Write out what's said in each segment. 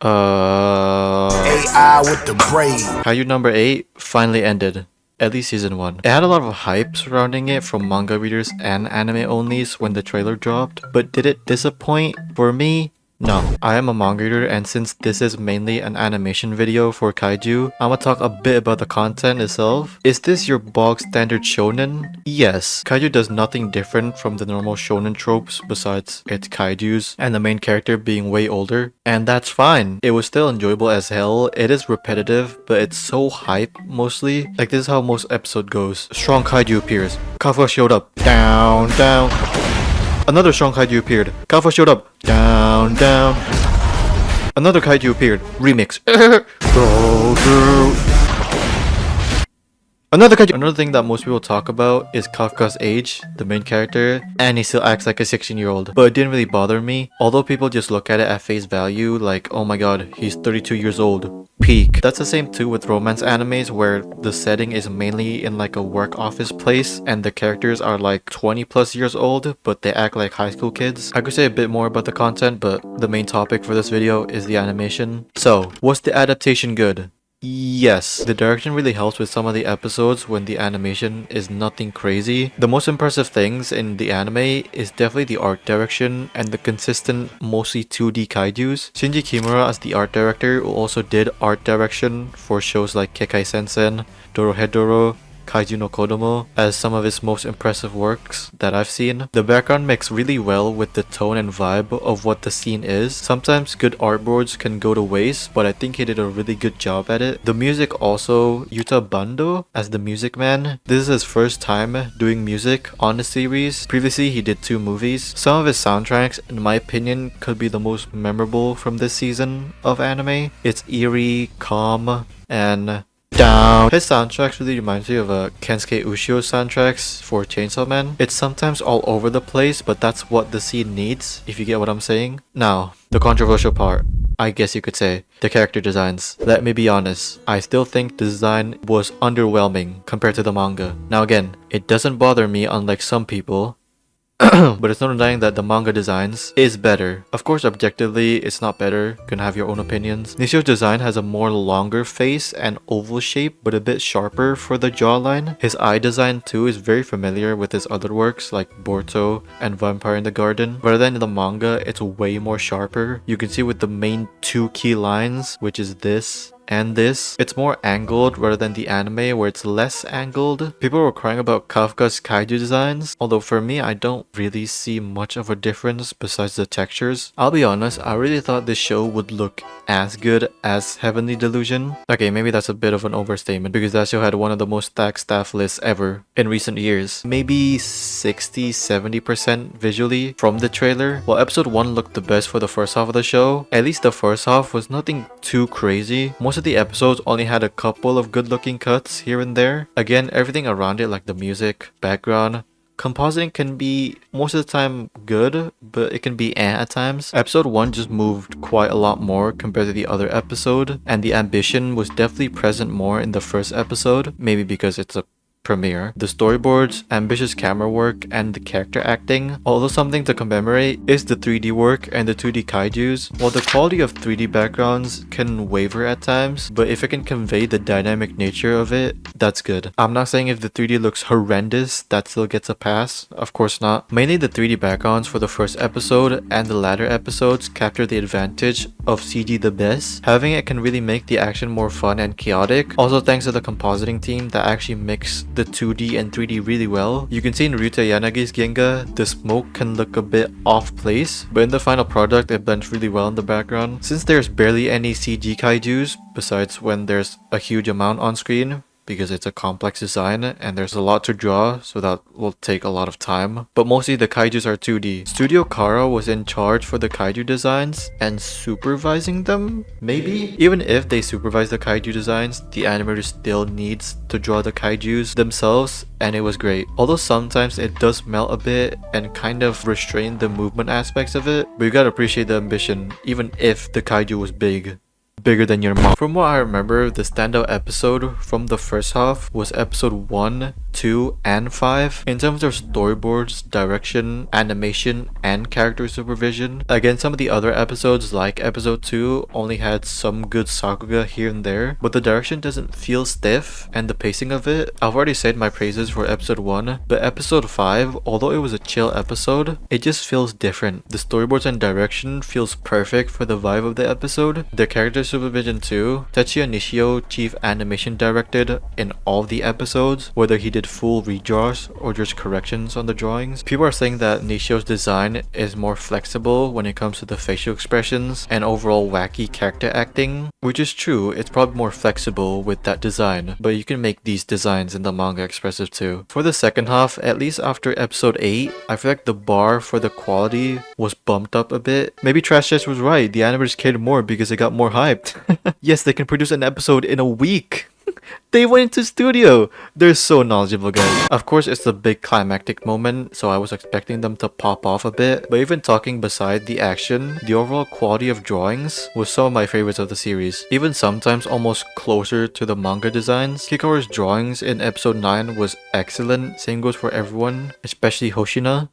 AI with the brain. Kaijuu number 8 finally ended. At least season 1. It had a lot of hype surrounding it from manga readers and anime onlys when the trailer dropped, but did it disappoint? For me, no. I am a manga reader, and since this is mainly an animation video for Kaiju, I'ma talk a bit about the content itself. Is this your bog standard shonen? Yes. Kaiju does nothing different from the normal shonen tropes besides its kaijus and the main character being way older, and that's fine. It was still enjoyable as hell. It is repetitive, but it's so hype mostly. Like, this is how most episode goes. Strong kaiju appears. Kafka showed up. Down, down. Another strong kaiju appeared. Kafka showed up. Down, down. Another kaiju appeared. Remix. Go through. Another kaiju. Another thing that most people talk about is Kafka's age, the main character, and he still acts like a 16-year-old. But it didn't really bother me. Although people just look at it at face value, like, oh my god, he's 32 years old. Peak. That's the same too with romance animes where the setting is mainly in like a work office place and the characters are like 20 plus years old but they act like high school kids. I could say a bit more about the content, but the main topic for this video is the animation. So, was the adaptation good? Yes, the direction really helps with some of the episodes when the animation is nothing crazy. The most impressive things in the anime is definitely the art direction and the consistent, mostly 2D kaijus. Shinji Kimura as the art director, who also did art direction for shows like Kekai Sensen, Dorohedoro, Kaijuu No Kodomo as some of his most impressive works that I've seen. The background mixes really well with the tone and vibe of what the scene is. Sometimes good artboards can go to waste, but I think he did a really good job at it. The music also, Yuta Bando as the music man. This is his first time doing music on the series. Previously he did 2 movies. Some of his soundtracks, in my opinion, could be the most memorable from this season of anime. It's eerie, calm, and down. His soundtracks really reminds me of Kensuke Ushio's soundtracks for Chainsaw Man. It's sometimes all over the place, but that's what the scene needs, if you get what I'm saying. Now, the controversial part, I guess you could say, the character designs. Let me be honest, I still think the design was underwhelming compared to the manga. Now again, it doesn't bother me unlike some people, but it's no denying that the manga designs is better. Of course, objectively, it's not better. You can have your own opinions. Nishio's design has a more longer face and oval shape, but a bit sharper for the jawline. His eye design too is very familiar with his other works like Boruto and Vampire in the Garden. Rather than in the manga, it's way more sharper. You can see with the main 2 key lines, which is this and this. It's more angled rather than the anime where it's less angled. People were crying about Kafka's kaiju designs, although for me I don't really see much of a difference besides the textures. I'll be honest, I really thought this show would look as good as Heavenly Delusion. Okay, maybe that's a bit of an overstatement because that show had one of the most stacked staff lists ever in recent years. Maybe 60-70% visually from the trailer. While episode 1 looked the best for the first half of the show, at least the first half was nothing too crazy. Most of the episodes only had a couple of good looking cuts here and there. Again, everything around it like the music, background, compositing can be most of the time good, but it can be at times. Episode 1 just moved quite a lot more compared to the other episode, and the ambition was definitely present more in the first episode, maybe because it's a premiere. The storyboards, ambitious camera work, and the character acting. Although something to commemorate is the 3D work and the 2D kaijus. While the quality of 3D backgrounds can waver at times, but if it can convey the dynamic nature of it, that's good. I'm not saying if the 3D looks horrendous, that still gets a pass. Of course not. Mainly the 3D backgrounds for the first episode and the latter episodes capture the advantage of CG the best. Having it can really make the action more fun and chaotic. Also thanks to the compositing team that actually mixed the 2D and 3D really well. You can see in Ryuta Yanagi's Genga, the smoke can look a bit off place, but in the final product it blends really well in the background. Since there's barely any CG kaijus, besides when there's a huge amount on screen, because it's a complex design and there's a lot to draw, so that will take a lot of time. But mostly the kaijus are 2D. Studio Kara was in charge for the kaiju designs and supervising them, maybe? Even if they supervise the kaiju designs, the animator still needs to draw the kaijus themselves, and it was great. Although sometimes it does melt a bit and kind of restrain the movement aspects of it, but you gotta appreciate the ambition, even if the kaiju was bigger than your mom. From what I remember, the standout episode from the first half was episode 1 2 and 5. In terms of storyboards, direction, animation, and character supervision, again, some of the other episodes like episode 2 only had some good sakuga here and there, but the direction doesn't feel stiff, and the pacing of it, I've already said my praises for episode 1, but episode 5, although it was a chill episode, it just feels different. The storyboards and direction feels perfect for the vibe of the episode. The character supervision too. Tetsuya Nishio chief animation directed in all the episodes, whether he did full redraws or just corrections on the drawings. People are saying that Nishio's design is more flexible when it comes to the facial expressions and overall wacky character acting, which is true. It's probably more flexible with that design, but you can make these designs in the manga expressive too. For the second half, at least after episode 8, I feel like the bar for the quality was bumped up a bit. Maybe Trash Chest was right, the animators cared more because it got more hyped. Yes, they can produce an episode in a week. They went into studio. They're so knowledgeable, guys. Of course, it's the big climactic moment, so I was expecting them to pop off a bit. But even talking beside the action, the overall quality of drawings was some of my favorites of the series. Even sometimes almost closer to the manga designs. Hikaru's drawings in episode 9 was excellent. Same goes for everyone, especially Hoshina.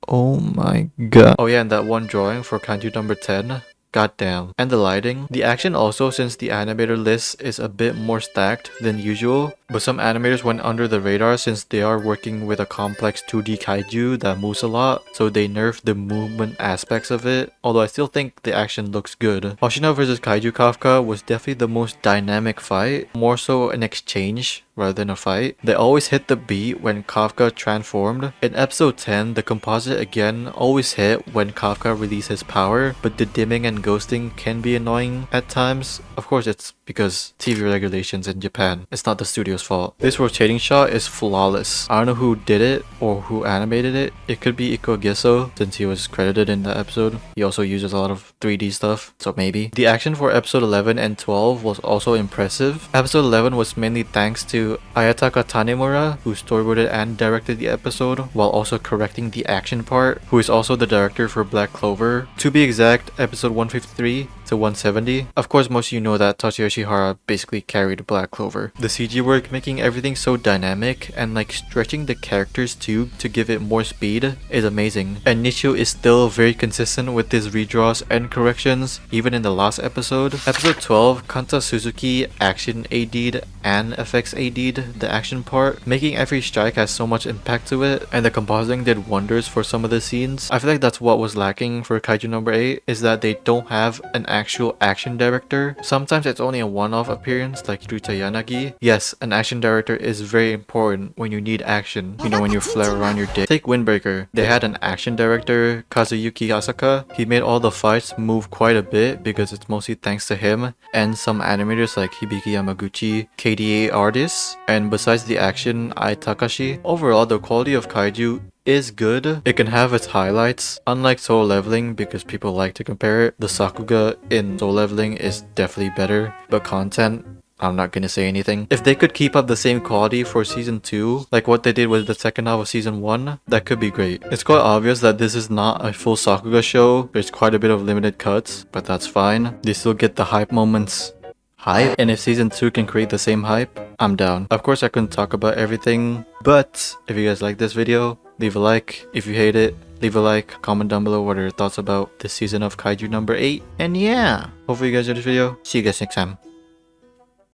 Oh my god. Oh yeah, and that one drawing for Kaijuu number 10. Goddamn. And the lighting. The action also, since the animator list is a bit more stacked than usual, but some animators went under the radar since they are working with a complex 2D kaiju that moves a lot, so they nerfed the movement aspects of it, although I still think the action looks good. Hoshina vs Kaiju Kafka was definitely the most dynamic fight, more so an exchange rather than a fight. They always hit the beat when Kafka transformed. In episode 10, the composite again always hit when Kafka released his power, but the dimming and ghosting can be annoying at times. Of course, it's because TV regulations in Japan. It's not the studio's fault. This rotating shot is flawless. I don't know who did it or who animated it. It could be Iko Giso since he was credited in the episode. He also uses a lot of 3D stuff, so maybe. The action for episode 11 and 12 was also impressive. Episode 11 was mainly thanks to Ayataka Tanemura, who storyboarded and directed the episode, while also correcting the action part, who is also the director for Black Clover. To be exact, episode 153 to 170. Of course, most of you know that Tatsuya Shihara basically carried Black Clover. The CG work making everything so dynamic and like stretching the characters too to give it more speed is amazing. And Nishio is still very consistent with his redraws and corrections, even in the last episode. Episode 12, Kanta Suzuki action AD'd and effects AD'd the action part, making every strike has so much impact to it, and the compositing did wonders for some of the scenes. I feel like that's what was lacking for Kaijuu number 8, is that they don't have an actual action director. Sometimes it's only a one-off appearance like Yuta Yanagi. Yes, an action director is very important when you need action, you know, when you flare around your dick. Take Windbreaker. They had an action director, Kazuyuki Asaka. He made all the fights move quite a bit because it's mostly thanks to him and some animators like Hibiki Yamaguchi, KDA artists, and besides the action, Ai Takashi. Overall, the quality of Kaiju is good. It can have its highlights. Unlike Soul Leveling, because people like to compare it, the Sakuga in Soul Leveling is definitely better, but content, I'm not gonna say anything. If they could keep up the same quality for season 2, like what they did with the second half of season 1, that could be great. It's quite obvious that this is not a full Sakuga show. There's quite a bit of limited cuts, but that's fine. They still get the hype moments. Hype? And if season 2 can create the same hype, I'm down. Of course, I couldn't talk about everything, but if you guys like this video, leave a like. If you hate it, leave a like. Comment down below what are your thoughts about this season of Kaijuu number 8. And yeah, hopefully you guys enjoyed this video. See you guys next time.